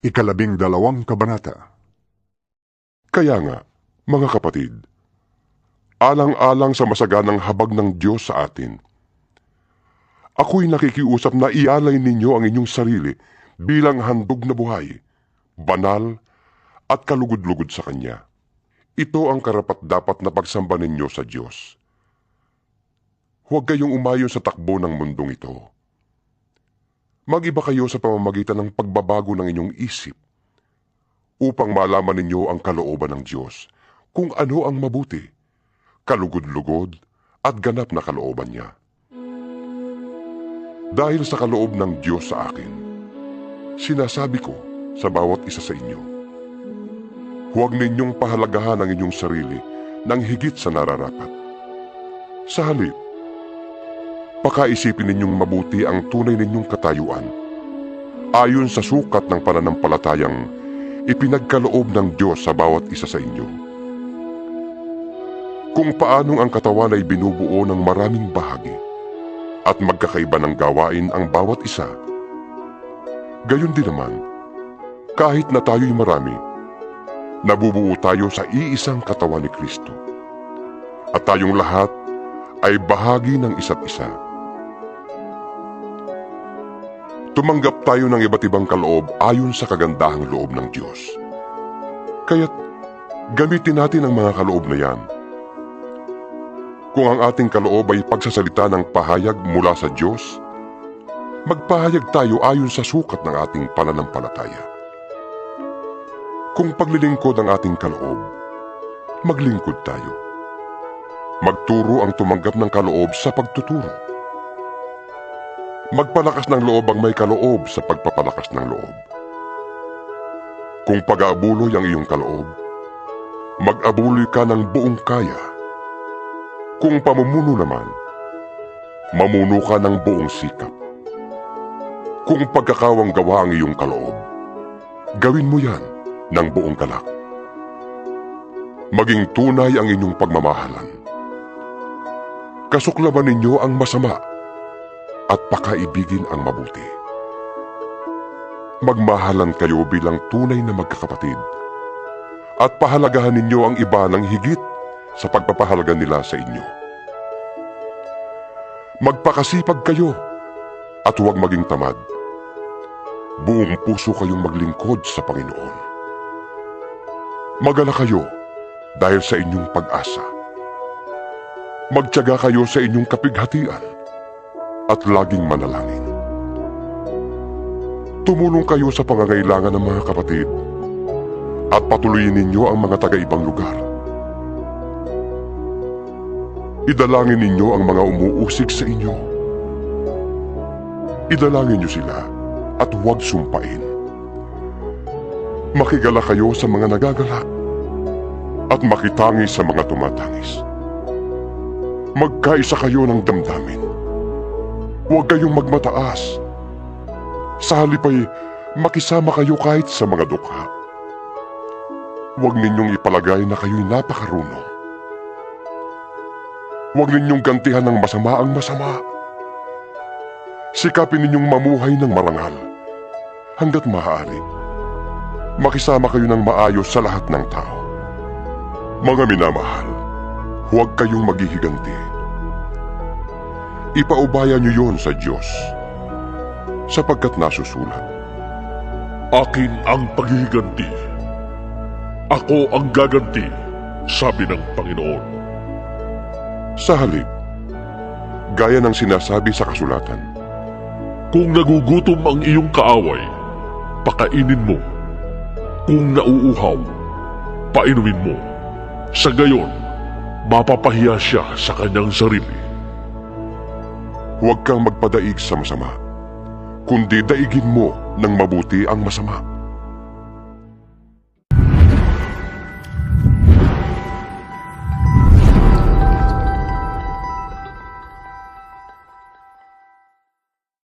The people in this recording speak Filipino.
Ikalabing-dalawang kabanata. Kaya nga, mga kapatid, alang-alang sa masaganang habag ng Diyos sa atin, ako'y nakikiusap na ialay ninyo ang inyong sarili bilang handog na buhay, banal at kalugod-lugod sa Kanya. Ito ang karapat-dapat na pagsamba ninyo sa Diyos. Huwag kayong umayon sa takbo ng mundong ito. Mag-iba kayo sa pamamagitan ng pagbabago ng inyong isip upang malaman ninyo ang kalooban ng Diyos, kung ano ang mabuti, kalugod-lugod at ganap na kalooban niya. Dahil sa kaloob ng Diyos sa akin, sinasabi ko sa bawat isa sa inyo, huwag ninyong pahalagahan ang inyong sarili ng higit sa nararapat. Sa halip, pakaisipin ninyong mabuti ang tunay ninyong katayuan ayon sa sukat ng pananampalatayang ipinagkaloob ng Diyos sa bawat isa sa inyo. Kung paanong ang katawan ay binubuo ng maraming bahagi at magkakaiba ng gawain ang bawat isa, gayon din naman, kahit na tayo'y marami, nabubuo tayo sa iisang katawan ni Kristo. At tayong lahat ay bahagi ng isa't isa. Tumanggap tayo ng iba't ibang kaloob ayon sa kagandahang loob ng Diyos. Kaya't gamitin natin ang mga kaloob na yan. Kung ang ating kaloob ay pagsasalita ng pahayag mula sa Diyos, magpahayag tayo ayon sa sukat ng ating pananampalataya. Kung paglilingkod ang ating kaloob, maglingkod tayo. Magturo ang tumanggap ng kaloob sa pagtuturo. Magpalakas ng loob ang may kaloob sa pagpapalakas ng loob. Kung pag-aabuloy ang iyong kaloob, mag-abuloy ka ng buong kaya. Kung pamumuno naman, mamuno ka ng buong sikap. Kung pagkakawang gawa ang iyong kaloob, gawin mo yan ng buong galak. Maging tunay ang inyong pagmamahalan. Kasuklaman ninyo ang masama at pakaibigin ang mabuti. Magmahalan kayo bilang tunay na magkakapatid at pahalagahan ninyo ang iba ng higit sa pagpapahalaga nila sa inyo. Magpakasipag kayo at huwag maging tamad. Buong puso kayong maglingkod sa Panginoon. Mag-alala kayo dahil sa inyong pag-asa. Magtiyaga kayo sa inyong kapighatian at laging manalangin. Tumulong kayo sa pangangailangan ng mga kapatid at patuloyin ninyo ang mga taga-ibang lugar. Idalangin ninyo ang mga umuusig sa inyo. Idalangin niyo sila at huwag sumpain. Makigala kayo sa mga nagagalak at makitangis sa mga tumatangis. Magkaisa kayo ng damdamin. Huwag kayong magmataas. Sa halip ay makisama kayo kahit sa mga dukha. Huwag ninyong ipalagay na kayo'y napakarunong. Huwag ninyong gantihan ng masama ang masama. Sikapin ninyong mamuhay ng marangal hanggat maaari. Makisama kayo ng maayos sa lahat ng tao. Mga minamahal, huwag kayong maghihiganti. Ipaubaya niyo yon sa Diyos, sapagkat nasusulat, Akin ang paghihiganti. Ako ang gaganti, sabi ng Panginoon. sa halip, gaya ng sinasabi sa kasulatan, Kung nagugutom ang iyong kaaway, pakainin mo. Kung nauuhaw, painumin mo. Sa gayon, mapapahiya siya sa kanyang sarili. huwag kang magpadaig sa masama, kundi daigin mo ng mabuti ang masama.